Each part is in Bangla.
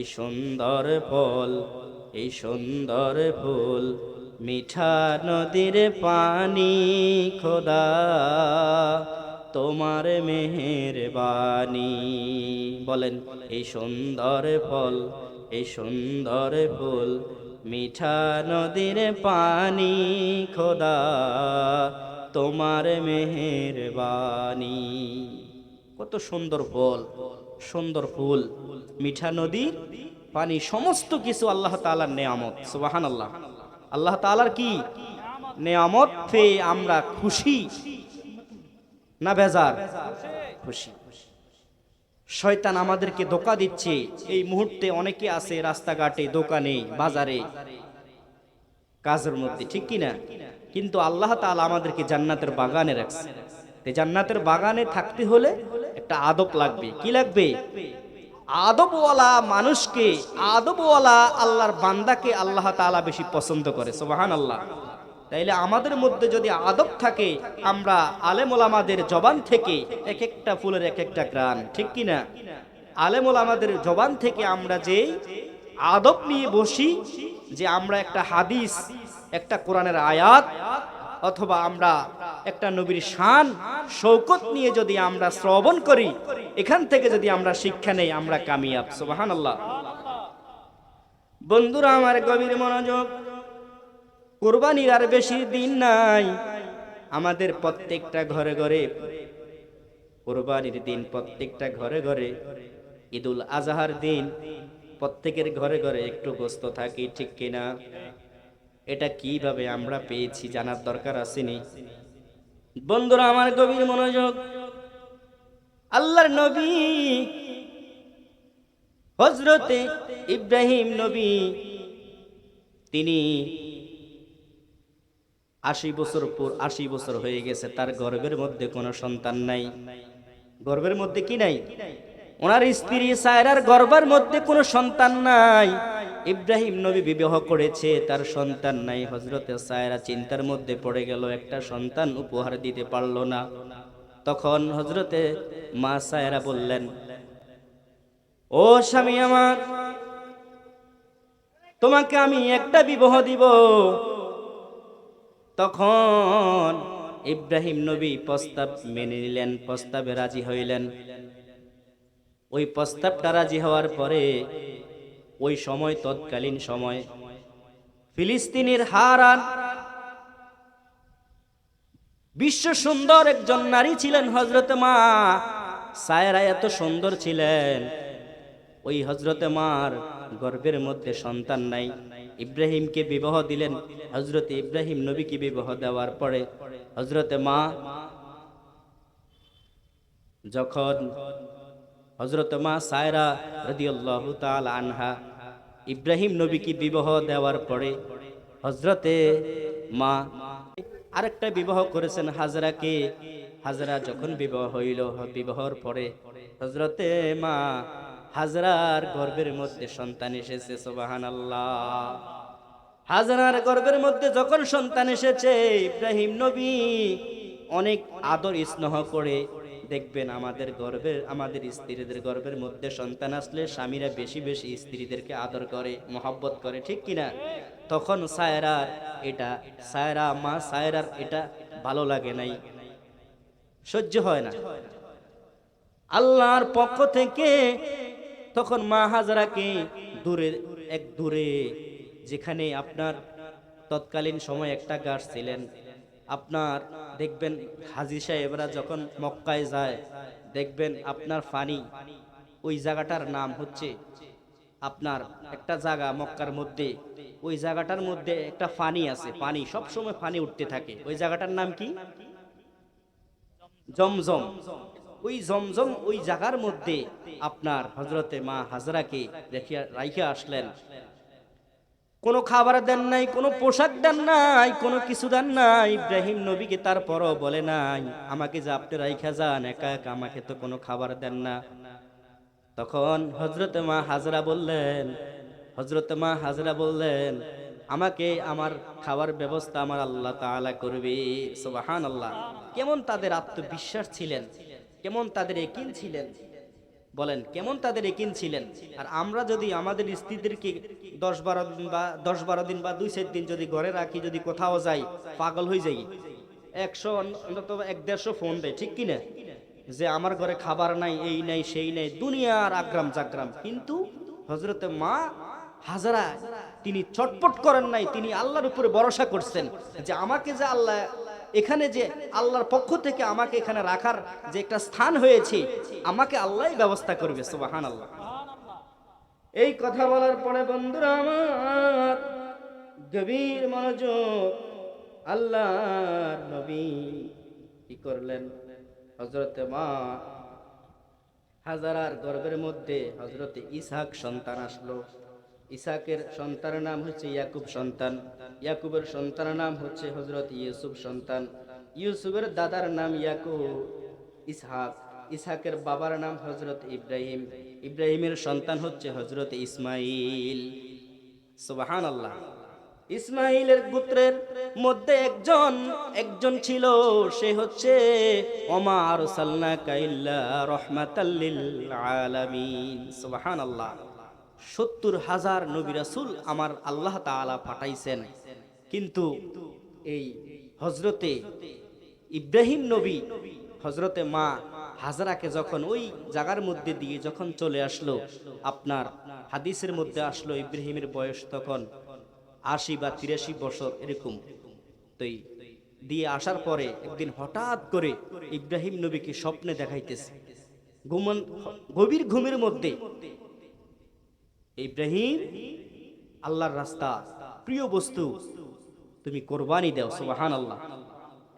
এই সুন্দর ফল, এই সুন্দর ফুল, মিঠা নদীর পানি, খোদা তোমার মেহেরবানি। বলেন, এই সুন্দর ফল, এই সুন্দর ফুল, মিঠা নদীর পানি, খোদা তোমার মেহেরবানি। কত সুন্দর ফল, সুন্দর ফুল, মিঠা নদীর পানি, সমস্ত কিছু আল্লাহ তাআলার নেয়ামত। সুবহানাল্লাহ। আল্লাহ তাআলার কি নেয়ামত পেয়ে আমরা খুশি না বেজার? খুশি। শয়তান আমাদেরকে ধোঁকা দিচ্ছে। এই মুহূর্তে অনেকে আছে রাস্তাঘাটে, দোকানে, বাজারে, কাজের মধ্যে, ঠিক কি না? কিন্তু আল্লাহ তাআলা আমাদেরকে জান্নাতের বাগানে রাখছে। এই জান্নাতের বাগানে থাকতে হলে একটা আদব লাগবে। কি লাগবে? আদবওয়ালা মানুষকে, আদবওয়ালা আল্লাহর বান্দাকে আল্লাহ তাআলা বেশি পছন্দ করে। সুবহানাল্লাহ। তাইলে আমাদের মধ্যে যদি আদব থাকে, আমরা আলেম ওলামাদের জবান থেকে এক একটা ফুলের এক একটা গ্রান, ঠিক কি না? আলেম ওলামাদের জবান থেকে আমরা যে আদব নিয়ে বসি, যে আমরা একটা হাদিস, একটা কোরআনের আয়াত, অথবা আমরা একটা নবীর শান শৌকত নিয়ে যদি আমরা শ্রবণ করি, এখান থেকে যদি আমরা শিক্ষা নেই, আমরা কামিয়াব। সুবহানাল্লাহ। বন্ধুরা আমার, গভীর মনোযোগ। কুরবানির আর বেশি দিন নাই। আমাদের প্রত্যেকটা ঘরে ঘরে কুরবানির দিন, প্রত্যেকটা ঘরে ঘরে ঈদুল আজহার দিন প্রত্যেকের ঘরে ঘরে একটু গোস্ত থাকে, ঠিক কিনা? এটা কিভাবে আমরা পেয়েছি জানার দরকার আসেনি? বন্ধুরা আমার, গভীর মনোযোগ। আল্লাহর নবী হযরতে ইব্রাহিম নবী, তিনি ৮০ বছর হয়ে গেছে, তার গর্ভের মধ্যে কোনো সন্তান নাই। গর্ভের মধ্যে কি নাই? ওনার স্ত্রী সায়রার গর্ভের মধ্যে কোনো সন্তান নাই। ইব্রাহিম নবী বিবাহ করেছে, তার সন্তান নাই। হযরতে সায়রা চিন্তার মধ্যে পড়ে গেল, একটা সন্তান উপহার দিতে পারলো না। তখন হযরতে মা সায়রা বললেন, ও স্বামী আমার, তোমাকে আমি একটা বিবাহ দিব। তখন ইব্রাহিম নবী প্রস্তাব মেনে নিলেন, প্রস্তাবে রাজি হইলেন। ওই প্রস্তাবটা রাজি হওয়ার পরে, ওই সময়, তৎকালীন সময় ফিলিস্তিনের হারান বিশ্ব সুন্দর একজন নারী ছিলেন হযরতে মা সায়রা। এত সুন্দর ছিলেন, ওই হযরতে মার গর্ভের মধ্যে সন্তান নাই। ইব্রাহিমকে বিবাহ দিলেন। হযরতে ইব্রাহিম নবীকে বিবাহ দেওয়ার পরে হযরতে মা, যখন হযরতে মা সায়রা রাদিয়াল্লাহু তাআলা আনহা ইব্রাহিম নবীকে বিবাহ দেওয়ার পরে হযরতে মা আরেকটা বিবাহ করেছেন হাজরাকে। হাজরা যখন বিবাহ হইল, বিবাহর পরে হযরতে মা হাজরার গর্ভের মধ্যে সন্তান এসেছে। সুবহানাল্লাহ। হাজরার গর্ভের মধ্যে যখন সন্তান এসেছে, ইব্রাহিম নবী অনেক আদর স্নেহ করে, দেখবেন আমাদের গর্ভের, আমাদের স্ত্রীদের গর্ভের মধ্যে সন্তান আসলে স্বামীরা বেশি বেশি স্ত্রীদেরকে আদর করে, মহব্বত করে, ঠিক কিনা? তখন সায়রার এটা, সায়রা মা সায়রার এটা ভালো লাগে নাই, সহ্য হয় না। আল্লাহর পক্ষ থেকে তখন মা হাজরাকে দূরে, এক দূরে, যেখানে আপনার তৎকালীন সময় একটা গাছ ছিলেন, আপনার দেখবেন হাজী সাহেবরা যখন মক্কায় যায়, দেখবেন আপনার ফানি, ওই জায়গাটার নাম হচ্ছে আপনার একটা জায়গা মক্কার মধ্যে, ওই জায়গাটার মধ্যে একটা ফানি আছে, পানি সব সময় ফানি উঠতে থাকে। ওই জায়গাটার নাম কি? জমজম। ওই জমজম, ওই জায়গার মধ্যে আপনার হযরতে মা হাজরাকে রাইখা আসলেন। কোনো খাবার দেন নাই, কোনো পোশাক দেন নাই, কোনো কিছু দেন নাই। ইব্রাহিম নবীকে তারপরও বলে নাই, আমাকে যে আপনি রাইখা যান একা একা, আমাকে তো কোনো খাবার দেন না। তখন হযরতে মা হাজরা বললেন, হযরতে মা হাজরা বললেন, আমাকে আমার খাবার ব্যবস্থা আমার আল্লাহ তাআলা করবে। সুবহানাল্লাহ। কেমন তাদের আত্মবিশ্বাস ছিলেন, কেমন তাদের ইয়াকিন ছিলেন। বলেন কেমন তাদের একিন ছিলেন। আর আমরা যদি আমাদের স্ত্রীদেরকে 10-12 দিন বা 10-12 দিন বা 2-4 দিন যদি ঘরে রাখি, যদি কোথাও যাই, পাগল হয়ে যাই। 100 অন্তত 1-150 ফোন দেয়, ঠিক কিনা, যে আমার ঘরে খাবার নাই, এই নাই সেই নাই, দুনিয়ার আগ্রাম জাগ্রাম। কিন্তু হযরতে মা হাজারা তিনি চটপট করেন নাই, তিনি আল্লাহর উপরে ভরসা করছেন যে আমাকে যে আল্লাহ এখানে, যে আল্লাহর পক্ষ থেকে আমাকে এখানে রাখার যে একটা স্থান হয়েছে, আমাকে আল্লাহই ব্যবস্থা করবে। সুবহানাল্লাহ। এই কথা বলার পরে বন্ধুরা আমার, গভীর মনোযোগ, আল্লাহর নবী কি করলেন, হযরতে মা হাজারার গর্ভের মধ্যে হযরতে ইসহাক সন্তান আসলো। ইসহাকের সন্তানের নাম হচ্ছে ইয়াকুব সন্তান, ইয়াকুবের সন্তানের নাম হচ্ছে হযরত ইউসুফ সন্তান, ইউসুফের দাদার নাম ইয়াকুব, ইসহাক, ইসহাকের বাবার নাম হযরত ইব্রাহিম, ইব্রাহিমের সন্তান হচ্ছে হযরত ইসমাইল। সুবহানাল্লাহ। ইসমাইলের গোত্রের মধ্যে একজন ছিল, সে হচ্ছে ওমা আরসালনাকা ইল্লা রাহমাতাল লিল আলামিন। সুবহানাল্লাহ। 70,000 নবী রাসূল আমার আল্লাহ তাআলা পাঠাইছেন, কিন্তু এই হযরতে ইব্রাহিম নবী হযরতে মা হাজরাকে যখন ওই জায়গার মধ্যে দিয়ে যখন চলে আসলো, আপনার হাদিসের মধ্যে আসলো ইব্রাহিমের বয়স তখন 80 বা 83 বছর এরকম। তো দিয়ে আসার পরে একদিন হঠাৎ করে ইব্রাহিম নবীকে স্বপ্নে দেখাইতেছে, গভীর ঘুমের মধ্যে, ইব্রাহিম আল্লাহর রাস্তা, প্রিয় বস্তু তুমি কোরবানি দাও। সুবহানাল্লাহ।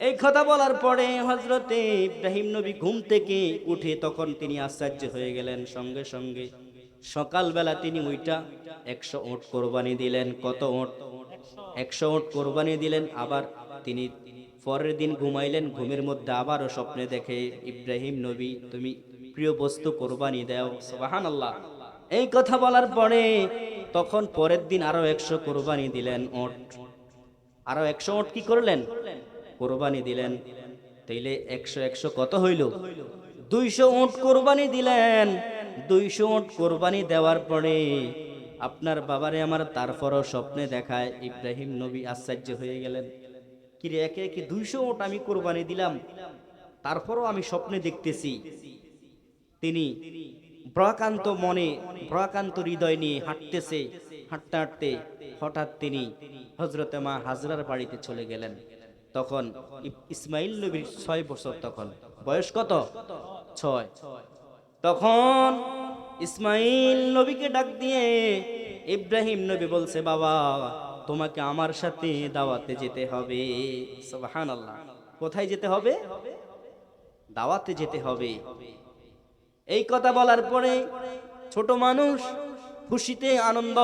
এই কথা বলার পরে হযরতে ইব্রাহিম নবী ঘুম থেকে উঠে তখন তিনি আশ্চর্য হয়ে গেলেন। সঙ্গে সঙ্গে সকালবেলা তিনি ওইটা 100 উট কোরবানি দিলেন। কত উট? 100 উট কোরবানি দিলেন। আবার তিনি পরের দিন ঘুমাইলেন, ঘুমের মধ্যে আবারও স্বপ্নে দেখে ইব্রাহিম নবী তুমি প্রিয় বস্তু কোরবানি দাও। সুবহানাল্লাহ। এই কথা বলার পরে তখন পরের দিন আরো 100 কোরবানি দিলেন উট, আরো 100 উট কি করলেন? কোরবানি দিলেন। তাইলে 100 কত হইল? 200 উট কোরবানি দিলেন। 200 উট কোরবানি দেওয়ার পরে আপনার বাবারে আমার তারপরও স্বপ্নে দেখায়, ইব্রাহিম নবী আশ্চর্য হয়ে গেলেন, কি রে, একে একে 200 উট আমি কোরবানি দিলাম, তারপরও আমি স্বপ্নে দেখতেছি। তিনি ভ্রাক্রান্ত মনে, ভ্রাক্রান্ত হৃদয় নিয়ে হাঁটতেছে। হাঁটতে হাঁটতে হঠাৎ তিনি হযরতে মা হাজরার বাড়িতে চলে গেলেন। তখন ইসমাইল নবীর 6 বছর, তখন বয়স কত? 6। তখন ইসমাইল নবীকে ডাক দিয়ে ইব্রাহিম নবী বলছে, বাবা তোমাকে আমার সাথে দাওয়াতে যেতে হবে। সুবহানাল্লাহ। কোথায় যেতে হবে? দাওয়াতে যেতে হবে। এই কথা বলার পরে ছোট মানুষ খুশিতে আনন্দ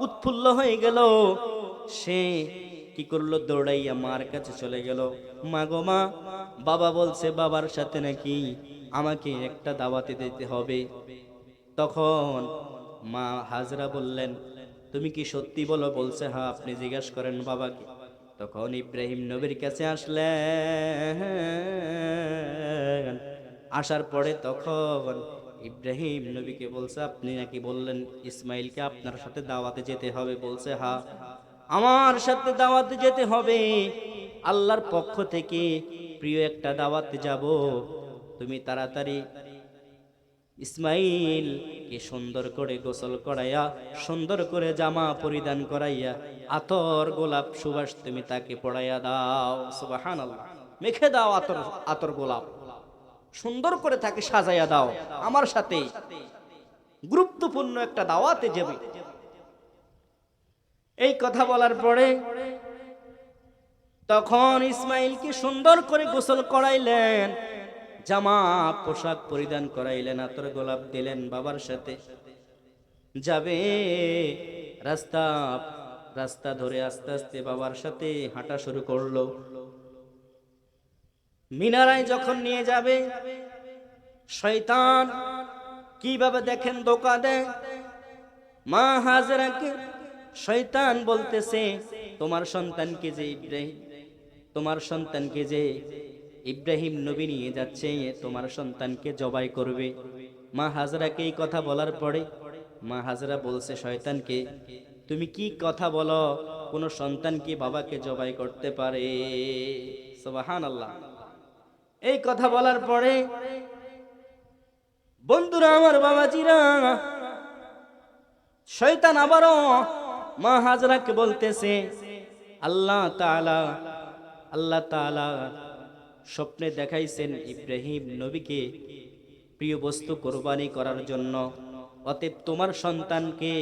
উৎফুল্ল হয়ে গেল। সে কি করলো? দৌড়াইয়া মার কাছে চলে গেল। মা গো মা, বাবা বলছে বাবার সাথে নাকি আমাকে একটা দাওয়াতে দিতে হবে। তখন মা হাজরা বললেন, তুমি কি সত্যি বলো? বলছে হ্যাঁ। আপনি জিজ্ঞাসা করেন বাবাকে। তখন ইব্রাহিম নবীর কাছে আসলেন। আসার পরে তখন ইব্রাহিম নবীকে বলছে, আপনি নাকি বললেন ইসমাইলকে আপনার সাথে দাওয়াতে যেতে হবে। বলছে হ্যাঁ, আমার সাথে দাওয়াতে যেতে হবে, আল্লাহর পক্ষ থেকে প্রিয় একটা দাওয়াতে যাব। তুমি তাড়াতাড়ি ইসমাইল কে সুন্দর করে গোসল করাইয়া, সুন্দর করে জামা পরিধান করাইয়া, আতর গোলাপ সুবাস তুমি তাকে পড়াইয়া দাও। সুবহানাল্লাহ। মেখে দাও আতর, আতর গোলাপ, সুন্দর করে তাকে সাজাইয়া দাও। আমার সাথে গুরুত্বপূর্ণ একটা দাওয়াতে যাবে। এই কথা বলার পরে তখন ইসমাইলকে সুন্দর করে গোসল করাইলেন, জামা পোশাক পরিধান করাইলেন, আতর গোলাপ দিলেন। বাবার সাথে যাবে, রাস্তা রাস্তা ধরে আস্তে আস্তে বাবার সাথে হাঁটা শুরু করলো। মিনারায় যখন নিয়ে যাবে, শয়তান কিভাবে দেখেন ধোঁকা দেয়। মা হাজরাকে শয়তান বলতেছে, তোমার সন্তানকে যে ইব্রাহিম, তোমার সন্তানকে যে ইব্রাহিম নবী নিয়ে যাচ্ছে, তোমার সন্তানকে জবাই করবে। মা হাজরাকে এই কথা বলার পরে মা হাজরা বলছে শয়তানকে, তুমি কি কথা বলো, কোন সন্তান কি বাবাকে জবাই করতে পারে? সুবহানাল্লাহ। এই কথা বলার পরে বন্ধুরা আমার, বাবাজিরা, শয়তান আবারও মা হাজরাকে বলতেছে, আল্লাহ তাআলা আল্লাহ তাআলা স্বপ্নে দেখাইছেন ইব্রাহিম নবীকে প্রিয় বস্তু কোরবানি করার জন্য, অতএব তোমার সন্তানকে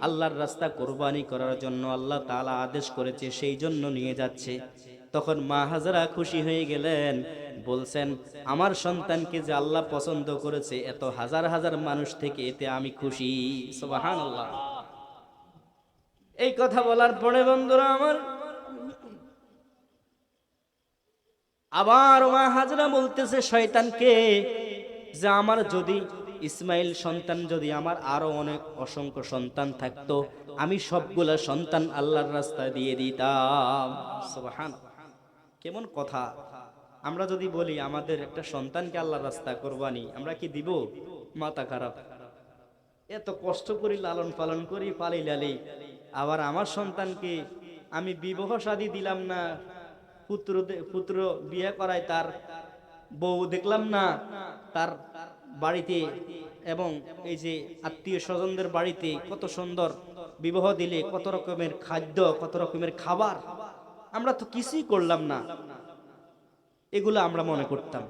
আল্লাহর রাস্তা কোরবানি করার জন্য আল্লাহ তাআলা আদেশ করেছে, সেই জন্য নিয়ে যাচ্ছে। তখন মা হাজরা খুশি হয়ে গেলেন, বলছেন, আমার সন্তানকে যে আল্লাহ পছন্দ করেছে এত হাজার হাজার মানুষ থেকে, এতে আমি খুশি। সুবহানাল্লাহ। এই কথা বলার পরে বন্ধুরা আমার, আবার মা হাজরা বলতেছে শয়তানকে যে আমার যদি ইসমাইল সন্তান, যদি আমার আরো অনেক অসংখ্য সন্তান থাকতো, আমি সবগুলা সন্তান আল্লাহর রাস্তায় দিয়ে দিতাম। সুবহানাল্লাহ। কেমন কথা! আমরা যদি বলি আমাদের একটা সন্তানকে আল্লাহর রাস্তা কোরবানি, আমরা কি দিব? মাথা খারাপ। এত কষ্ট করি, লালন পালন করি, পালি লালি, আবার আমার সন্তানকে আমি বিবাহ শাদী দিলাম না, পুত্র বিয়ে করায়, তার বউ দেখলাম না তার বাড়িতে, এবং এই যে আত্মীয় স্বজনদের বাড়িতে কত সুন্দর বিবাহ দিলে, কত রকমের খাদ্য, কত রকমের খাবার, আমরা তো কিছুই করলাম না, এগুলো আমরা মনে করতাম।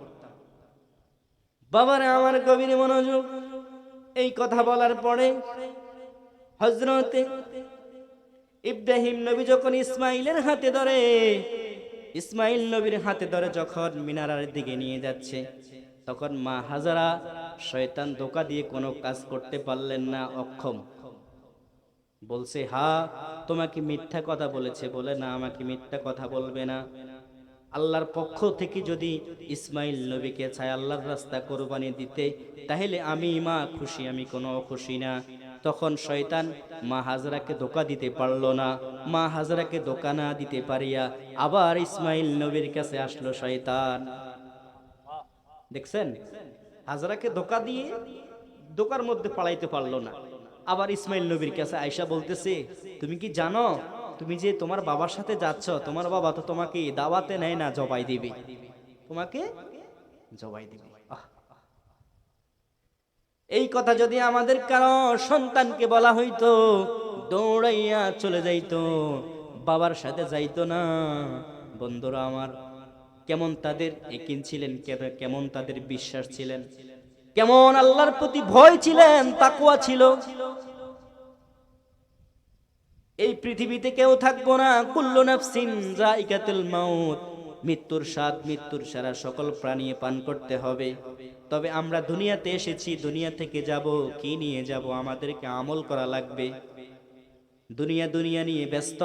বাবারে আমার গভীর মনোযোগ। এই কথা বলার পরে হযরতে ইব্রাহিম নবী যখন ইসমাইলের হাতে ধরে, ইসমাইল নবীর হাতে ধরে যখন মিনারার দিকে নিয়ে যাচ্ছে, তখন মা হাজারা শয়তান ধোঁকা দিয়ে কোনো কাজ করতে পারলেন না, অক্ষম। বলছে, হা, তোমাকে মিথ্যা কথা বলেছে, বলে না, আমাকে মিথ্যা কথা বলবে না। আল্লাহর পক্ষ থেকে যদি ইসমাইল নবীকে চায় আল্লাহর রাস্তা কোরবানি দিতে, তাহলে আমি মা খুশি, আমি কোনো অখুশি না। তখন শয়তান মা হাজরাকে ধোঁকা দিতে পারলো না। মা হাজরাকে ধোঁকা না দিতে পারিয়া আবার ইসমাইল নবীর কাছে আসলো শয়তান। দেখছেন, হাজরাকে ধোঁকা দিয়ে ধোঁকার মধ্যে পালাইতে পারলো না। আবার ইসমাইল নবীর কাছে আয়েশা বলতেছে, তুমি কি জানো, তুমি যে তোমার বাবার সাথে যাচ্ছ, তোমার বাবা তো তোমাকে দাওয়াতে নেয় না, জবাই দিবে, তোমাকে জবাই দিবে। এই কথা যদি আমাদের কারো সন্তানকে বলা হইতো, দৌড়াইয়া চলে যাইতো, বাবার সাথে যাইতো না। বন্ধুরা আমার, কেমন তাদের ইয়াকিন ছিলেন, কেমন তাদের বিশ্বাস ছিলেন, কেমন আল্লাহর প্রতি ভয় ছিলেন, তাকওয়া ছিল। এই পৃথিবীতে কেউ থাকবো না, কুল্লু নাফসিন যায়িকাতুল মাউত, মৃত্যুর স্বাদ, মৃত্যুর সারা সকল প্রাণী পান করতে হবে। তবে আমরা দুনিয়াতে এসেছি, দুনিয়া থেকে যাব, কি নিয়ে যাব? আমাদেরকে আমল করা লাগবে। দুনিয়া দুনিয়া নিয়ে ব্যস্ত,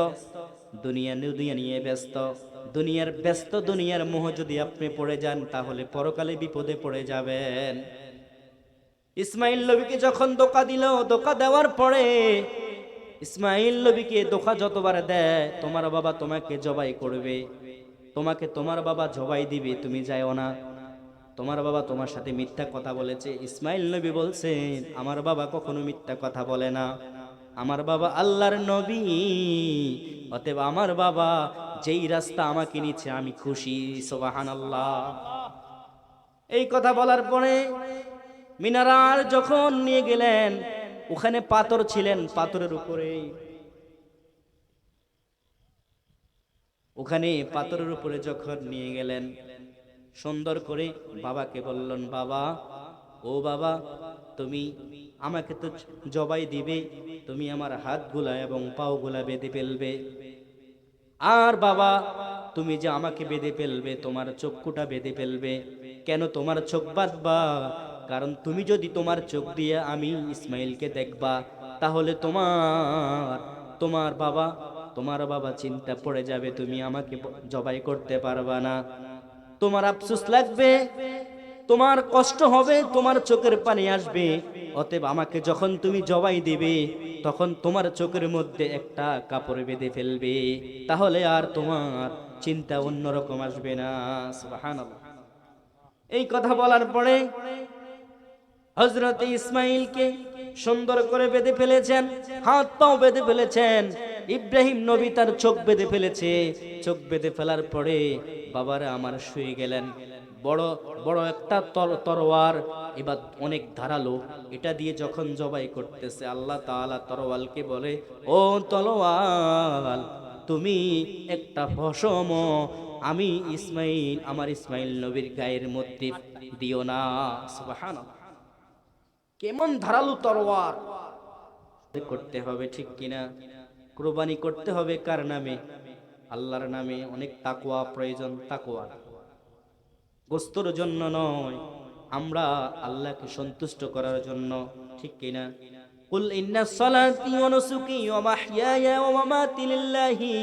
দুনিয়া নিয়ে ব্যস্ত, দুনিয়ার মোহ যদি আপনি পড়ে যান, তাহলে পরকালে বিপদে পড়ে যাবেন। ইসমাইল নবীকে যখন ধোঁকা দিল, ধোঁকা দেওয়ার পরে ইসমাইল নবীকে ধোঁকা যতবার দেয়, তোমার বাবা তোমাকে জবাই করবে, তোমাকে তোমার বাবা জবাই দিবে, তুমি যাও না, তোমার বাবা তোমার সাথে মিথ্যা কথা বলেছে। ইসমাইল নবী বলছেন, আমার বাবা কখনো মিথ্যা কথা বলে না, আমার বাবা আল্লাহর নবী, অতএব আমার বাবা যেই রাস্তা আমাকে নিচ্ছে আমি খুশি। সুবহানাল্লাহ। এই কথা বলার পরে মিনারার যখন নিয়ে গেলেন, ওখানে পাথর ছিলেন, পাথরের উপরে, ওখানে পাথরের উপরে যখন নিয়ে গেলেন, সুন্দর করে বাবাকে বললেন, বাবা, ও বাবা, তুমি আমাকে তো জবাই দিবে, তুমি আমার হাতগুলা এবং পাওগুলা বেঁধে ফেলবে, আর বাবা, তুমি যে আমাকে বেঁধে ফেলবে, তোমার চক্ষুটা বেঁধে ফেলবে। কেন তোমার চোখ বাঁধবা? কারণ তুমি যদি তোমার চোখ দিয়ে আমি ইসমাইলকে দেখবা, তাহলে তোমার বাবা চিন্তা পড়ে যাবে, তুমি আমাকে জবাই করতে পারবা না, তোমার আফসোস লাগবে, তোমার কষ্ট হবে, তোমার চোখের পানি আসবে। অতএব আমাকে যখন তুমি জবাই দিবে, তখন তোমার চোখের মধ্যে একটা কাপড় বেঁধে ফেলবে, তাহলে আর তোমার চিন্তা অন্যরকম আসবে না। সুবহানাল্লাহ। এই কথা বলার পরে হযরত ইসমাঈলকে সুন্দর করে বেঁধে ফেলেছেন, হাত পাও বেঁধে ফেলেছেন। ইব্রাহিম নবী তার চোখ বেঁধে ফেলেছে। চোখ বেঁধে ফেলার পরে বাবারা আমার শুয়ে গেলেন। বড় বড় একটা তরোয়ার, এবার অনেক ধারালো, এটা দিয়ে যখন জবাই করতেছে আল্লাহ তাআলা তরোয়ালকে বলে, ও তরোয়াল, তুমি একটা পশম আমি ইসমাঈল, আমার ইসমাঈল নবীর গায়ের মধ্যে দিও না। সুবহানাল্লাহ, কেমন ধারালো তরোয়ার! করতে হবে ঠিক কিনা? কুরবানি করতে হবে কার নামে? আল্লাহর নামে। অনেক তাকওয়া প্রয়োজন, তাকওয়া গোস্তর জন্য নয়, আমরা আল্লাহকে সন্তুষ্ট করার জন্য, ঠিক কিনা? কুল ইন্না সলাতি ওয়া নুসুকি ওয়া মাহইয়ায়া ওয়া মামাতি লিল্লাহি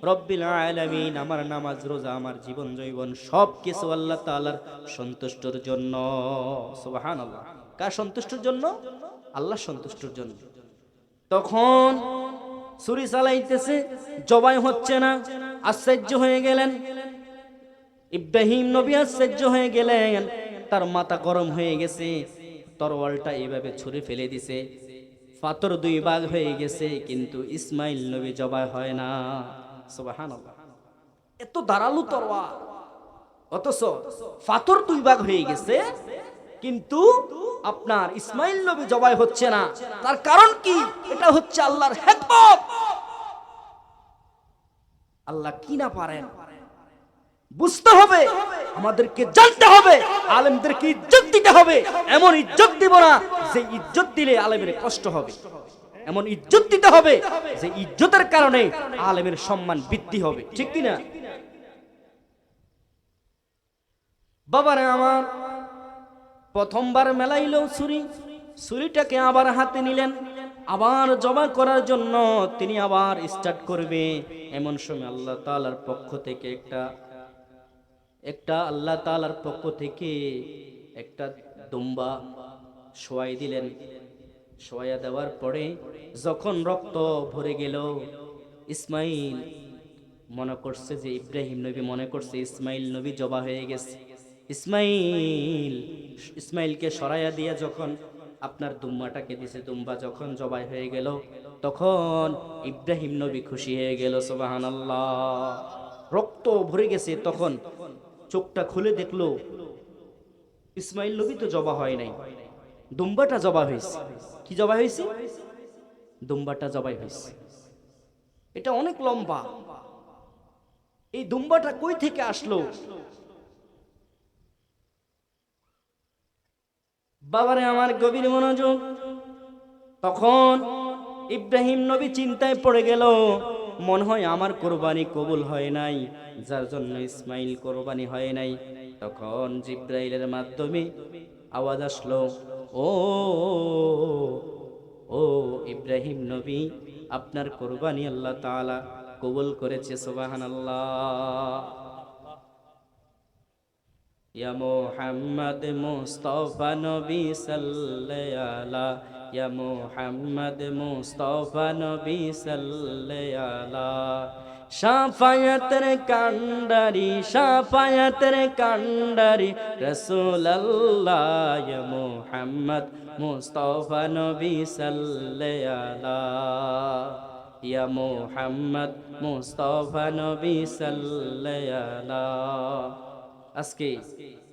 রাব্বিল আলামিন। আমার নামাজ, রোজা, আমার জীবন জৈবন সব কিছু আল্লাহ তাআলার সন্তুষ্টর জন্য। সুবহানাল্লাহ। কার সন্তুষ্টর জন্য? আল্লাহ সন্তুষ্টর জন্য। তখন ছুরি চালাইতেছে, জবাই হচ্ছে না। আশ্চর্য হয়ে গেলেন ইব্রাহিম নবী, আশ্চর্য হয়ে গেলেন। তার মাথা গরম হয়ে গেছে। তরোয়ালটা এইভাবে ছুঁড়ে ফেলে দিছে, পাথর দুই ভাগ হয়ে গেছে, কিন্তু ইসমাইল নবী জবাই হয় না। সুবহানাল্লাহ, এত ধারালো তরোয়াল, অথচ পাথর দুই ভাগ হয়ে গেছে, কিন্তু আপনার ইসমাইল নবী জবাই হচ্ছে না। তার কারণ কি? এটা হচ্ছে আল্লাহর হিকমত। আল্লাহ কি না পারেন বুঝতে হবে, আমাদেরকে জানতে হবে, আলেমদেরকে ইজ্জত দিতে হবে। এমন ইজ্জত দিব না যে ইজ্জত দিলে আলেমের কষ্ট হবে। এমন ইজ্জত দিতে হবে যে ইজ্জতের কারণে আলেমের সম্মান বৃদ্ধি হবে, ঠিক কিনা? বাবারা আমার, প্রথমবার মেলাইলো ছুরি, ছুরিটাকে আবার হাতে নিলেন, আবার জমা করার জন্য তিনি আবার স্টার্ট করবে। এমন সময় আল্লাহ তাআলার পক্ষ থেকে একটা আল্লাহ তাআলার পক্ষ থেকে একটা দুম্বা শোয়াই দিলেন। শোয়া দেওয়ার পরে যখন রক্ত ভরে গেল, ইসমাইল মনে করছে যে ইব্রাহিম নবী মনে করছে ইসমাইল নবী জবা হয়ে গেছে। ইসমাইলকে সরাইয়া দিয়ে যখন আপনার দুম্বাটাকে দিছে, দুম্বা যখন জবাই হয়ে গেল, তখন ইব্রাহিম নবী খুশি হয়ে গেল। সুবহানাল্লাহ, রক্ত ভরে গেছে। তখন চোখটা খুলে দেখলো ইসমাইল নবী তো জবা হয় নাই, দুম্বাটা জবা হয়েছে। কি জবা হয়েছে? দুম্বাটা জবাই হয়েছে। এটা অনেক লম্বা। এই দুম্বাটা কই থেকে আসলো? বাবারে আমার, গভীর মনোযোগ। তখন ইব্রাহিম নবী চিন্তায় পড়ে গেল, মনে হয় আমার কোরবানি কবুল হয় নাই, যার জন্য ইসমাইল কোরবানি হয় নাই। তখন জিব্রাইলের মাধ্যমে আওয়াজ আসলো, ও ও ইব্রাহিম নবী, আপনার কোরবানি আল্লাহ তাআলা কবুল করেছে। সুবহানাল্লাহ। ইয়া মুহাম্মদ মুস্তাফা নবী সাল্লাল্লাহু আলা, ইয়া মুহাম্মদ মুস্তাফা নবী সাল্লাল্লাহু আলা, শাফায়াতের কান্ডারি, শাফায়াতের কান্ডারি রাসূলুল্লাহ, ইয়া মুহাম্মদ মুস্তাফা নবী সাল্লাল্লাহু আলা, ইয়া মুহাম্মদ মুস্তাফা নবী সাল্লাল্লাহু আলা। আজকে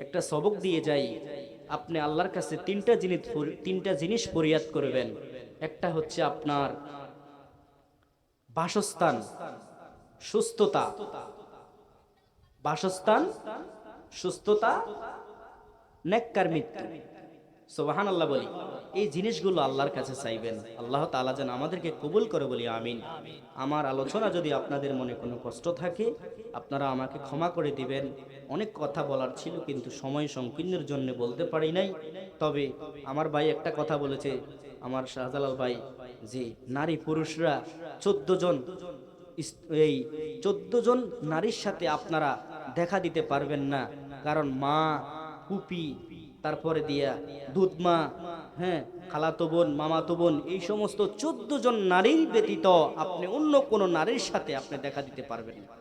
একটা সবক দিয়ে যাই। আপনি আল্লাহর কাছে তিনটা জিনিস ফরিয়াদ করবেন। একটা হচ্ছে আপনার বাসস্থান, সুস্থতা, বাসস্থান, সুস্থতা, নেককার মৃত্যু। সুবহানাল্লাহ বলি। এই জিনিসগুলো আল্লাহর কাছে চাইবেন। আল্লাহ তাআলা যেন আমাদেরকে কবুল করে, বলি আমিন। আমার আলোচনা যদি আপনাদের মনে কোনো কষ্ট থাকে, আপনারা আমাকে ক্ষমা করে দিবেন। অনেক কথা বলার ছিল, কিন্তু সময় সংকীর্ণের জন্য বলতে পারি নাই। তবে আমার ভাই একটা কথা বলেছে, আমার শাহজালাল ভাই, যে নারী পুরুষরা 14 জন, এই 14 জন নারীর সাথে আপনারা দেখা দিতে পারবেন না। কারণ মা, পুপি, তারপরে দিয়া দুধ মা, হ্যাঁ, খালাতো বোন, মামাতো বোন, এই সমস্ত 14 জন নারীর ব্যতীত আপনি অন্য কোনো নারীর সাথে আপনি দেখা দিতে পারবেন না।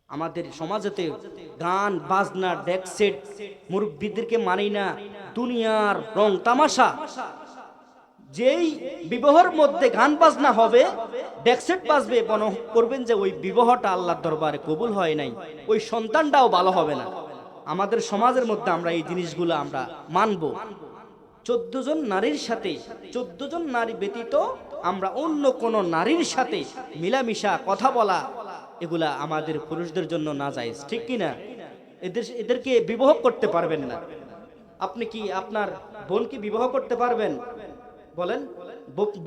আমাদের সমাজেতে গান বাজনা ডেক সেট মুরব্বীদেরকে মানি না, দুনিয়ার রং তামাশা। যেই বিবাহের মধ্যে গান বাজনা হবে, ডেক সেট বাজবে, মনে করবেন যে ওই বিবাহটা আল্লাহর দরবারে কবুল হয় নাই, ওই সন্তানটাও ভালো হবে না। আমাদের সমাজের মধ্যে আমরা এই জিনিসগুলো আমরা মানব। 14 জন নারীর সাথে, 14 জন নারী ব্যতীত আমরা অন্য কোন নারীর সাথে মিলামিশা কথা বলা, এগুলা আমাদের পুরুষদের জন্য নাজায়েজ, ঠিক কি না? এদেরকে বিবাহ করতে পারবেন না। আপনি কি আপনার বোনকে বিবাহ করতে পারবেন? বলেন,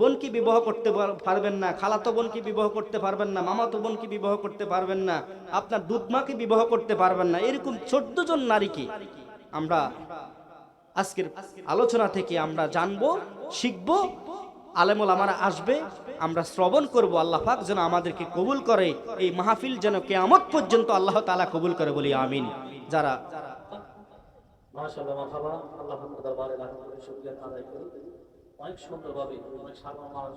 বোনকে বিবাহ করতে পারবেন না, খালাতো বোনকে বিবাহ করতে পারবেন না, মামাতো বোনকে বিবাহ করতে পারবেন না, আপনার দুধমাকে বিবাহ করতে পারবেন না। এরকম 14 জন নারীকে আমরা আজকের আলোচনা থেকে আমরা জানবো, শিখবো। আলেম ওলামারা আসবে, আমরা শ্রবণ করব। আল্লাহ পাক যেন আমাদেরকে কবুল করে, এই মাহফিল যেন কিয়ামত পর্যন্ত আল্লাহ তাআলা কবুল করে, বলি আমিন। যারা মাশাআল্লাহ, মারহাবা, আল্লাহ পাকের দরবারে লাখ কোটি শুকরিয়া আদায় করি। অনেক সুন্দরভাবে অনেক সাধারণ মানুষ